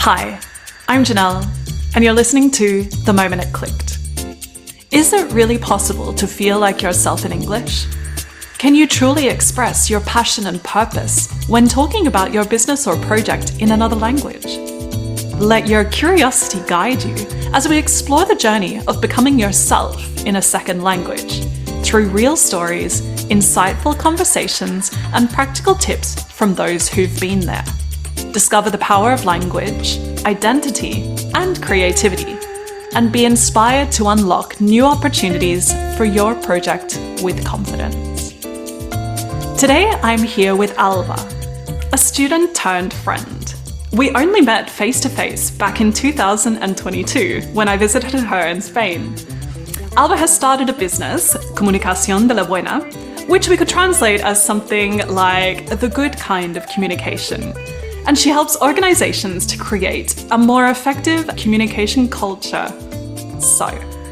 Hi, I'm Janelle, and you're listening to The Moment It Clicked. Is it really possible to feel like yourself in English? Can you truly express your passion and purpose when talking about your business or project in another language? Let your curiosity guide you as we explore the journey of becoming yourself in a second language through real stories, insightful conversations, and practical tips from those who've been there. Discover the power of language, identity, and creativity, and be inspired to unlock new opportunities for your project with confidence. Today, I'm here with Alba, a student turned friend. We only met face-to-face back in 2022 when I visited her in Spain. Alba has started a business, Comunicación de La Buena, which we could translate as something like the good kind of communication. And she helps organizations to create a more effective communication culture. So,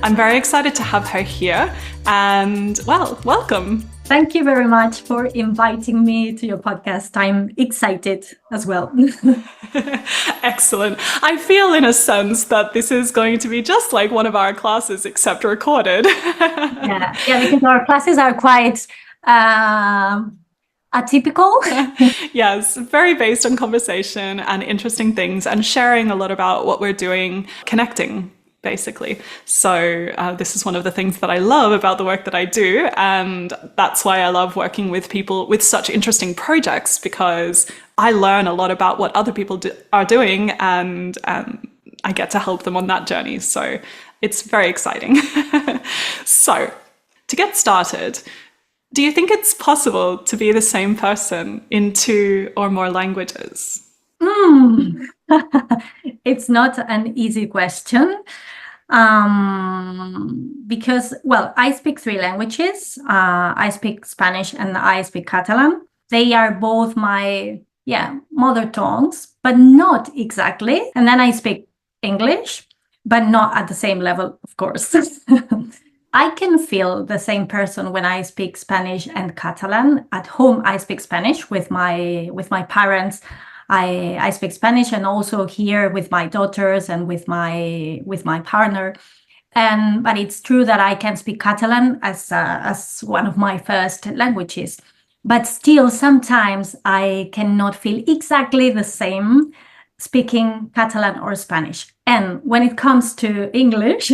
I'm very excited to have her here and, well, welcome. Thank you very much for inviting me to your podcast. I'm excited as well. Excellent. I feel in a sense that this is going to be just like one of our classes, except recorded. yeah, because our classes are quite atypical. Yes, very based on conversation and interesting things and sharing a lot about what we're doing, connecting, basically. So this is one of the things that I love about the work that I do. And that's why I love working with people with such interesting projects, because I learn a lot about what other people are doing and I get to help them on that journey. So it's very exciting. So to get started, do you think it's possible to be the same person in 2 or more languages? It's not an easy question because, well, I speak 3 languages. I speak Spanish and I speak Catalan. They are both my mother tongues, but not exactly. And then I speak English, but not at the same level, of course. I can feel the same person when I speak Spanish and Catalan. At home, I speak Spanish with my parents. I speak Spanish, and also here with my daughters and with my partner. But it's true that I can speak Catalan as one of my first languages. But still, sometimes I cannot feel exactly the same speaking Catalan or Spanish. And when it comes to English,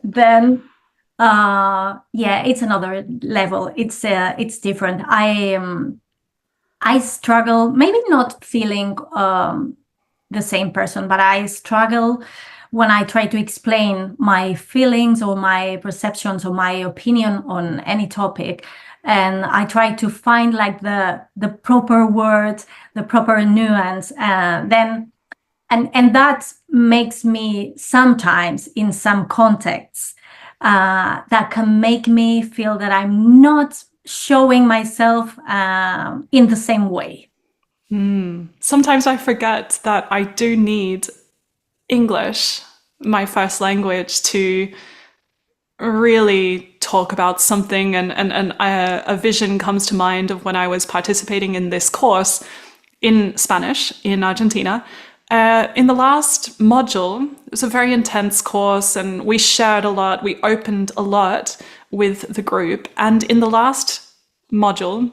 then it's another level. It's different. I struggle, maybe not feeling the same person, but I struggle when I try to explain my feelings or my perceptions or my opinion on any topic. And I try to find like the proper words, the proper nuance, and that makes me sometimes in some contexts that can make me feel that I'm not showing myself in the same way. Sometimes I forget that I do need English, my first language, to really talk about something, and a vision comes to mind of when I was participating in this course in Spanish in Argentina. In the last module, it was a very intense course and we shared a lot, we opened a lot with the group. And in the last module,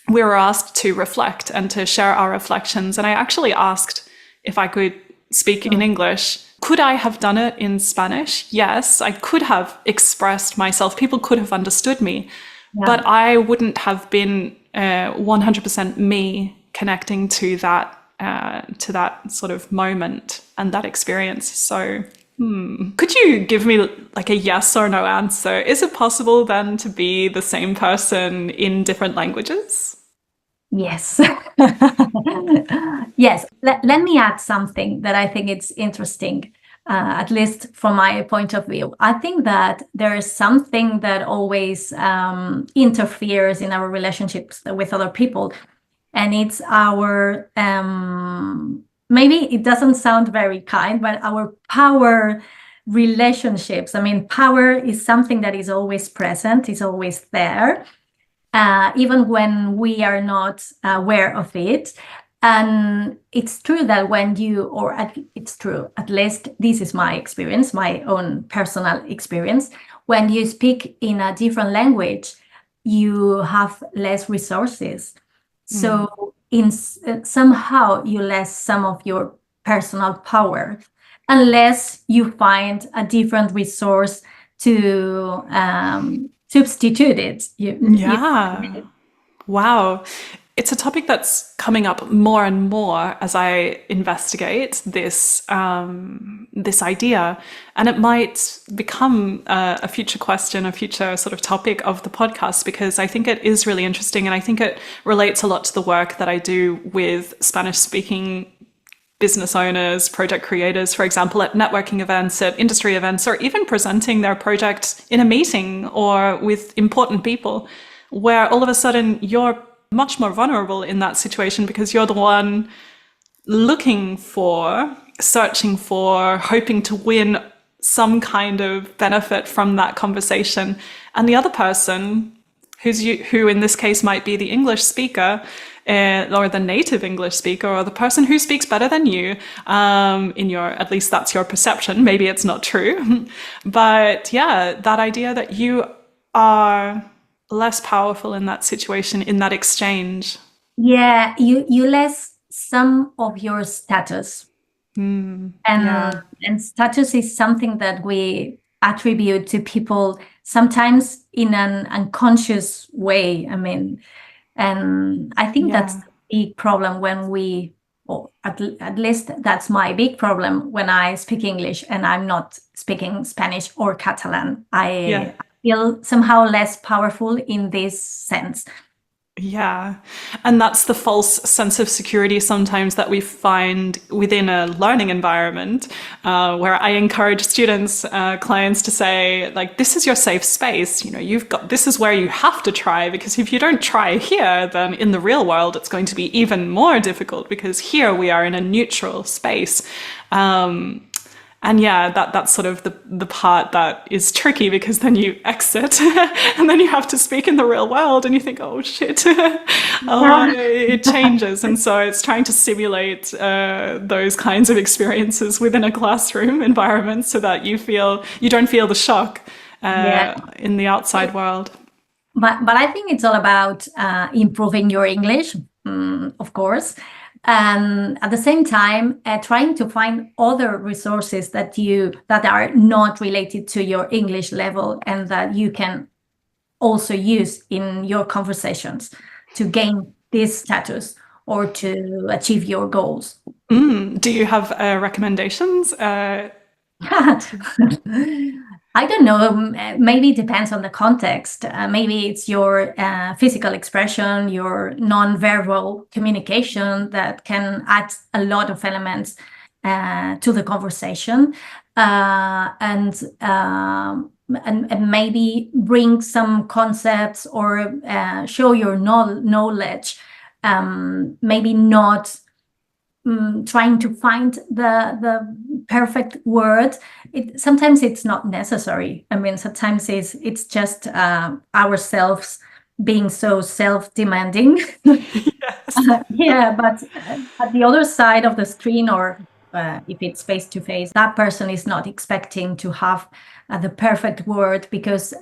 we were asked to reflect and to share our reflections. And I actually asked if I could speak in English. Could I have done it in Spanish? Yes, I could have expressed myself. People could have understood me, but I wouldn't have been 100% me connecting to that sort of moment and that experience. So could you give me like a yes or no answer? Is it possible then to be the same person in different languages? Yes. Yes. Let me add something that I think it's interesting, at least from my point of view. I think that there is something that always interferes in our relationships with other people. And it's our, maybe it doesn't sound very kind, but our power relationships. I mean, power is something that is always present, is always there, even when we are not aware of it. And it's true that it's true, at least this is my experience, my own personal experience. When you speak in a different language, you have less resources. So somehow you lose some of your personal power unless you find a different resource to substitute it. Wow. It's a topic that's coming up more and more as I investigate this this idea, and it might become a future question, a future sort of topic of the podcast, because I think it is really interesting, and I think it relates a lot to the work that I do with Spanish-speaking business owners, project creators, for example, at networking events, at industry events, or even presenting their project in a meeting or with important people, where all of a sudden you're much more vulnerable in that situation because you're the one looking for, searching for, hoping to win some kind of benefit from that conversation. And the other person, who in this case might be the English speaker, or the native English speaker, or the person who speaks better than you, at least that's your perception. Maybe it's not true. But yeah, that idea that you are less powerful in that situation, in that exchange. Yeah, you less some of your status. And status is something that we attribute to people sometimes in an unconscious way. I mean, and I think that's a big problem when or at least that's my big problem when I speak English and I'm not speaking Spanish or Catalan. I feel somehow less powerful in this sense. Yeah. And that's the false sense of security sometimes that we find within a learning environment, where I encourage students, clients to say, like, this is your safe space. You know, this is where you have to try, because if you don't try here, then in the real world, it's going to be even more difficult, because here we are in a neutral space. And yeah, that's sort of the part that is tricky, because then you exit and then you have to speak in the real world and you think, oh shit, it changes. And so it's trying to simulate those kinds of experiences within a classroom environment so that you don't feel the shock in the outside world. But I think it's all about improving your English, of course. And at the same time, trying to find other resources that are not related to your English level and that you can also use in your conversations to gain this status or to achieve your goals. Do you have recommendations? I don't know. Maybe it depends on the context. Maybe it's your physical expression, your non-verbal communication that can add a lot of elements to the conversation, and maybe bring some concepts or show your knowledge. Maybe not trying to find the perfect word. Sometimes it's not necessary. I mean, sometimes it's just ourselves being so self-demanding. But at the other side of the screen, or if it's face-to-face, that person is not expecting to have the perfect word, because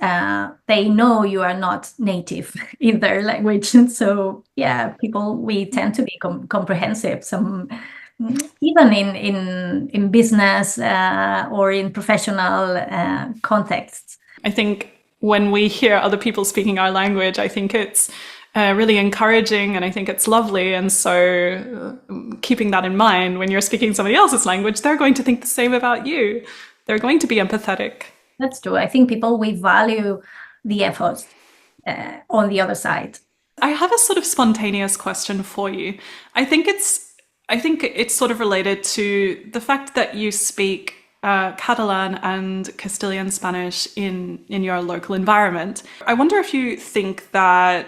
they know you are not native in their language. So we tend to be comprehensive. Even in business or in professional contexts. I think when we hear other people speaking our language, I think it's really encouraging, and I think it's lovely. And so keeping that in mind, when you're speaking somebody else's language, they're going to think the same about you. They're going to be empathetic. That's true. I think we value the effort on the other side. I have a sort of spontaneous question for you. I think it's sort of related to the fact that you speak Catalan and Castilian Spanish in your local environment. I wonder if you think that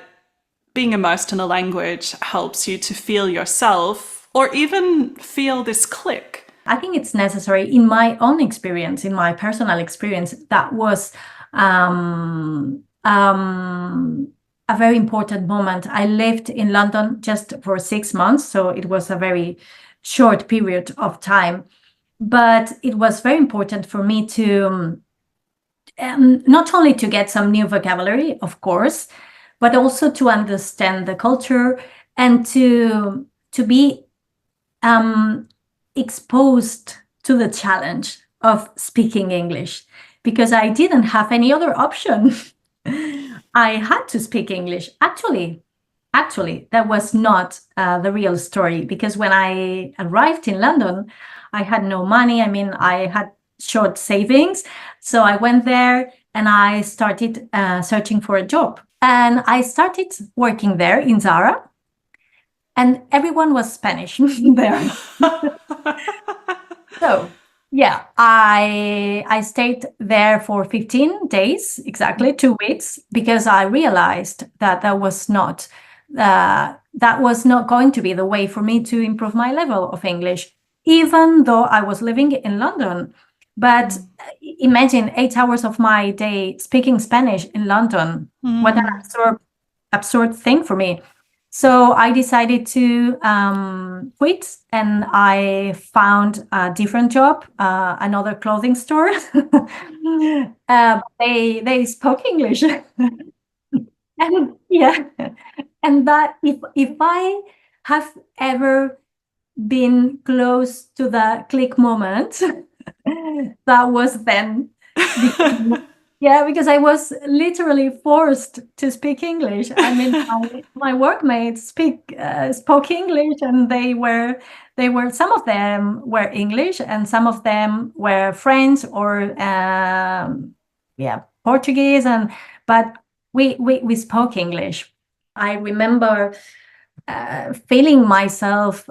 being immersed in a language helps you to feel yourself, or even feel this click. I think it's necessary. In my own experience, in my personal experience, that was a very important moment. I lived in London just for 6 months, so it was a very short period of time. But it was very important for me to not only to get some new vocabulary, of course, but also to understand the culture and to be exposed to the challenge of speaking English, because I didn't have any other option. I had to speak English. Actually, that was not the real story, because when I arrived in London, I had no money. I mean, I had short savings. So I went there and I started searching for a job. And I started working there in Zara. And everyone was Spanish there. So yeah, I stayed there for 15 days, exactly 2 weeks, because I realized that that was not going to be the way for me to improve my level of English, even though I was living in London. But imagine 8 hours of my day speaking Spanish in London. What an absurd thing for me. So I decided to quit, and I found a different job, another clothing store. They spoke English, and yeah, and that if I have ever been close to the click moment, that was then. Yeah, because I was literally forced to speak English. I mean, my workmates spoke English, and they were some of them were English, and some of them were French or Portuguese, but we spoke English. I remember feeling myself.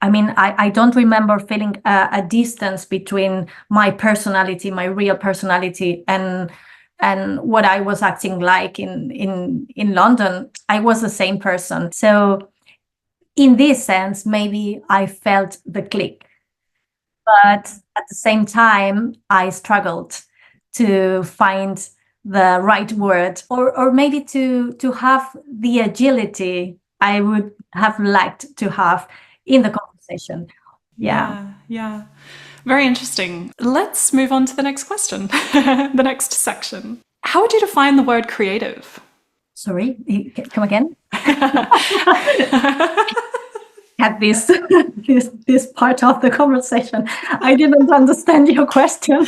I don't remember feeling a distance between my personality, my real personality, and what I was acting like in London. I was the same person. So in this sense, maybe I felt the click. But at the same time, I struggled to find the right word, or maybe to have the agility I would have liked to have in the conversation. Yeah. Very interesting. Let's move on to the next question, the next section. How would you define the word creative? Sorry, come again? At this part of the conversation, I didn't understand your question.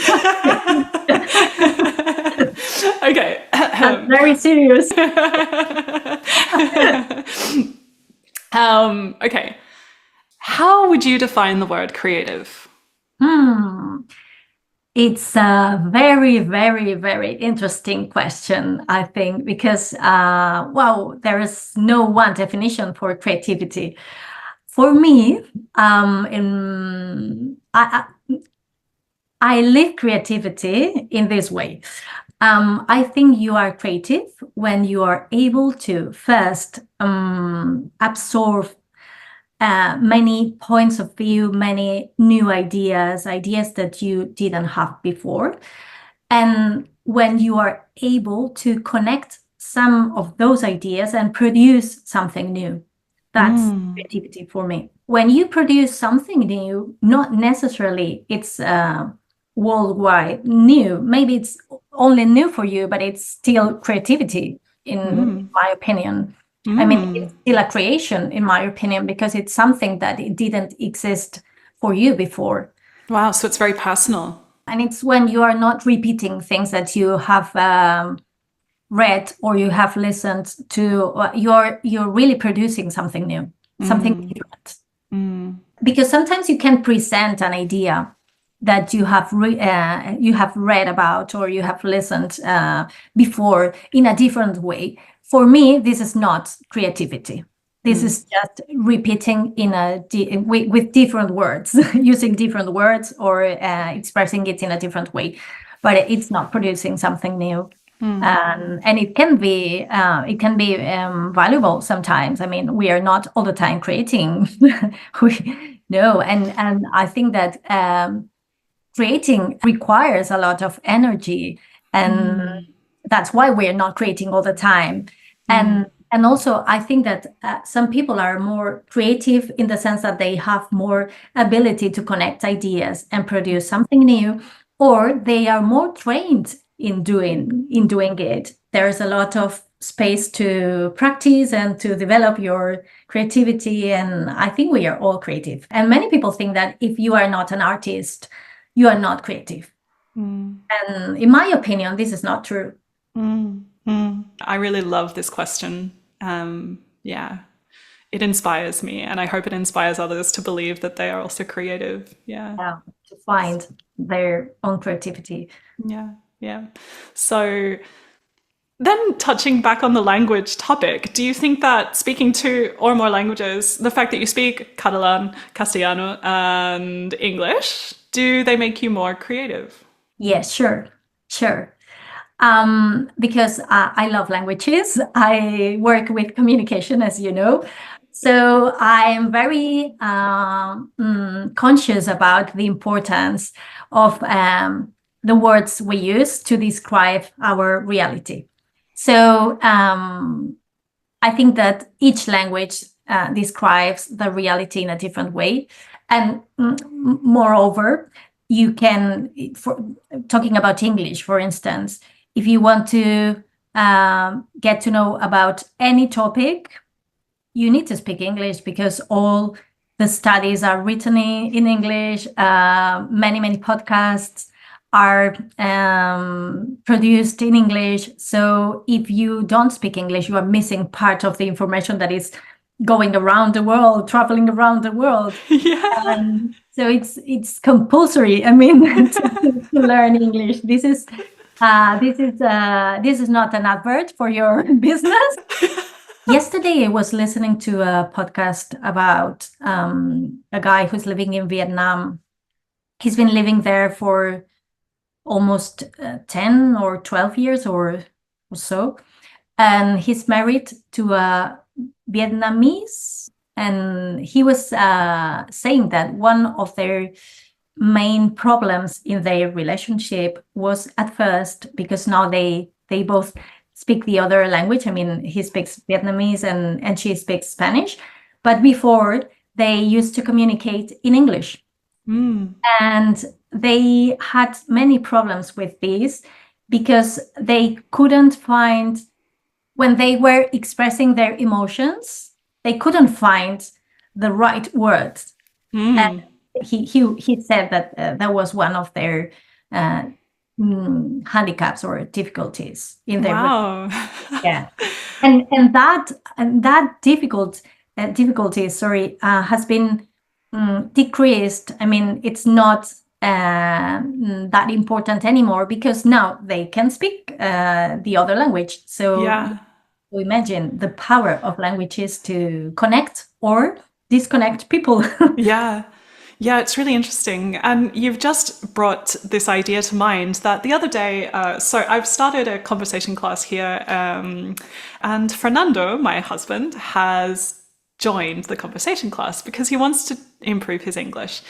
Okay. I'm very serious. Okay. How would you define the word creative? It's a very, very, very interesting question, I think, because, there is no one definition for creativity. For me, I live creativity in this way. I think you are creative when you are able to first absorb many points of view, many new ideas that you didn't have before. And when you are able to connect some of those ideas and produce something new, that's creativity for me. When you produce something new, not necessarily it's worldwide new. Maybe it's only new for you, but it's still creativity, in my opinion. I mean, it's still a creation, in my opinion, because it's something that it didn't exist for you before. Wow, so it's very personal. And it's when you are not repeating things that you have read or you have listened to, you're really producing something new, something different. Because sometimes you can present an idea that you have read about or you have listened before in a different way. For me, this is not creativity. This is just repeating with different words, using different words, or expressing it in a different way. But it's not producing something new. And it can be valuable sometimes. I mean, we are not all the time creating. And I think that creating requires a lot of energy, and that's why we're not creating all the time. And also, I think that some people are more creative in the sense that they have more ability to connect ideas and produce something new, or they are more trained in doing it. There's a lot of space to practice and to develop your creativity. And I think we are all creative. And many people think that if you are not an artist, you are not creative. And in my opinion, this is not true. I really love this question. Yeah, it inspires me, and I hope it inspires others to believe that they are also creative. Yeah, to find their own creativity. Yeah. So then touching back on the language topic, do you think that speaking two or more languages, the fact that you speak Catalan, Castellano, and English, do they make you more creative? Yes, sure. Because I love languages. I work with communication, as you know. So I'm very conscious about the importance of the words we use to describe our reality. So I think that each language describes the reality in a different way. And moreover, you can, talking about English, for instance, if you want to get to know about any topic, you need to speak English because all the studies are written in English. Many podcasts are produced in English. So if you don't speak English, you are missing part of the information that is going around the world, traveling around the world. So it's compulsory. I mean, to learn English. This is not an advert for your business. Yesterday, I was listening to a podcast about a guy who's living in Vietnam. He's been living there for almost 10 or 12 years or so. And he's married to a Vietnamese. And he was saying that one of their main problems in their relationship was at first, because now they both speak the other language. I mean, he speaks Vietnamese and she speaks Spanish. But before, they used to communicate in English. And they had many problems with this because they couldn't find, when they were expressing their emotions, they couldn't find the right words. And he said that that was one of their handicaps or difficulties in their Yeah. And that difficulty has been decreased. I mean, it's not that important anymore because now they can speak the other language. So imagine the power of languages to connect or disconnect people. Yeah, it's really interesting. And you've just brought this idea to mind that the other day, so I've started a conversation class here, and Fernando, my husband, has joined the conversation class because he wants to improve his English.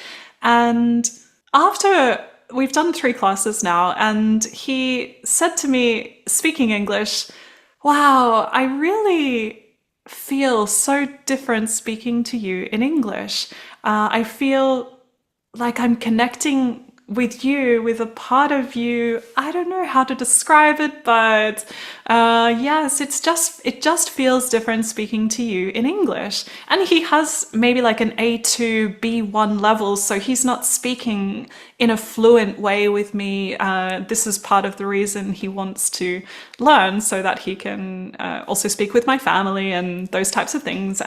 And after we've done 3 classes now, and he said to me, speaking English, wow, I really feel so different speaking to you in English. I feel like I'm connecting with you, with a part of you. I don't know how to describe it, but yes, it just feels different speaking to you in English. And he has maybe like an A2, B1 level, so he's not speaking in a fluent way with me. This is part of the reason he wants to learn so that he can also speak with my family and those types of things.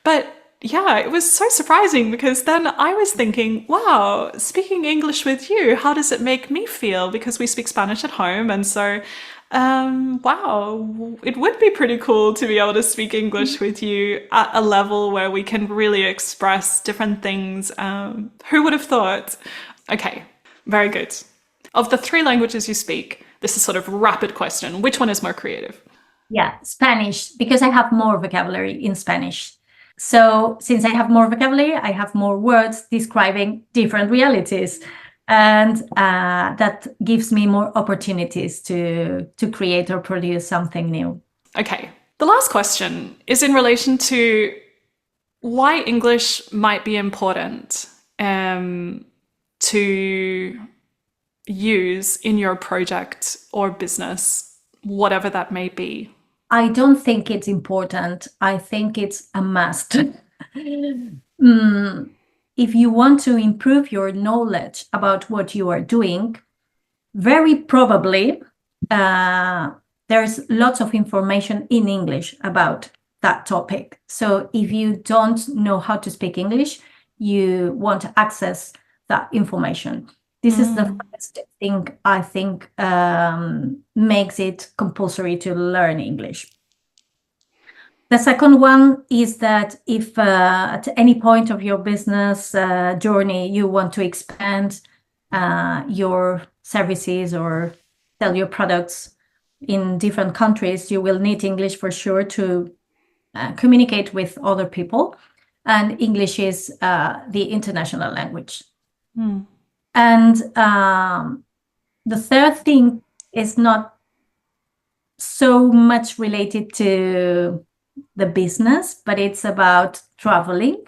But yeah, it was so surprising because then I was thinking, wow, speaking English with you, how does it make me feel? Because we speak Spanish at home. And so, wow, it would be pretty cool to be able to speak English with you at a level where we can really express different things. Who would have thought? Okay, very good. Of the 3 languages you speak, this is sort of a rapid question. Which one is more creative? Yeah, Spanish, because I have more vocabulary in Spanish. So since I have more vocabulary, I have more words describing different realities. And that gives me more opportunities to create or produce something new. Okay. The last question is in relation to why English might be important to use in your project or business, whatever that may be. I don't think it's important. I think it's a must. If you want to improve your knowledge about what you are doing, very probably there's lots of information in English about that topic. So if you don't know how to speak English, you want to access that information. This is the first thing I think makes it compulsory to learn English. The second one is that if at any point of your business journey you want to expand your services or sell your products in different countries, you will need English for sure to communicate with other people. And English is the international language. And the third thing is not so much related to the business, but it's about traveling.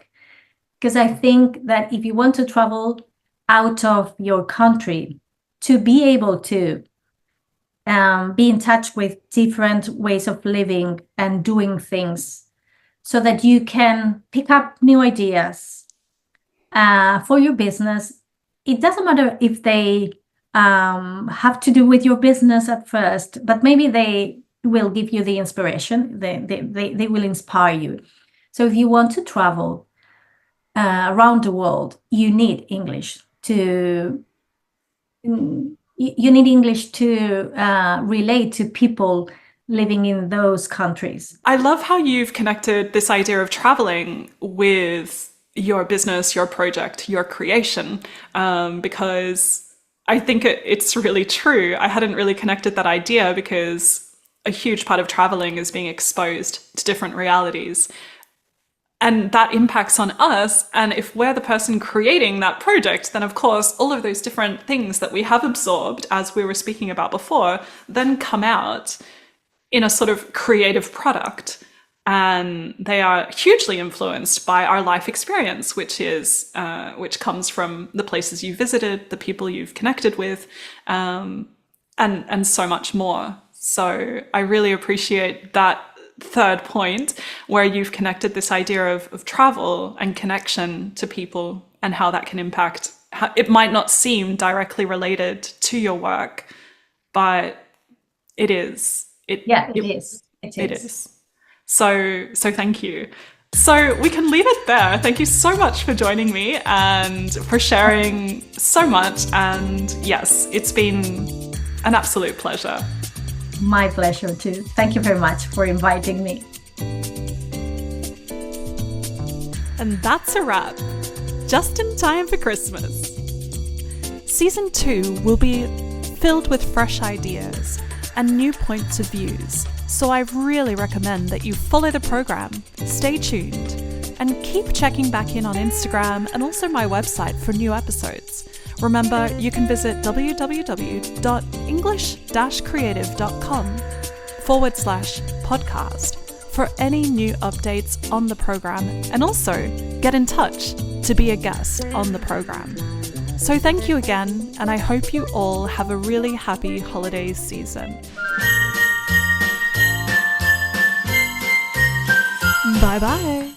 Because I think that if you want to travel out of your country, to be able to be in touch with different ways of living and doing things so that you can pick up new ideas for your business. It doesn't matter if they have to do with your business at first, but maybe they will give you the inspiration. They will inspire you. So if you want to travel around the world, you need English to relate to people living in those countries. I love how you've connected this idea of traveling with your business, your project, your creation, because I think it's really true. I hadn't really connected that idea because a huge part of traveling is being exposed to different realities. And that impacts on us. And if we're the person creating that project, then of course, all of those different things that we have absorbed, as we were speaking about before, then come out in a sort of creative product. And they are hugely influenced by our life experience, which comes from the places you visited, the people you've connected with, and so much more. So I really appreciate that third point where you've connected this idea of travel and connection to people and how that can impact. It might not seem directly related to your work, but it is. It is. So thank you. So we can leave it there. Thank you so much for joining me and for sharing so much. And yes, it's been an absolute pleasure. My pleasure too. Thank you very much for inviting me. And that's a wrap. Just in time for Christmas. Season 2 will be filled with fresh ideas and new points of views. So I really recommend that you follow the program, stay tuned, and keep checking back in on Instagram and also my website for new episodes. Remember, you can visit www.english-creative.com/podcast for any new updates on the program and also get in touch to be a guest on the program. So thank you again, and I hope you all have a really happy holiday season. Bye bye.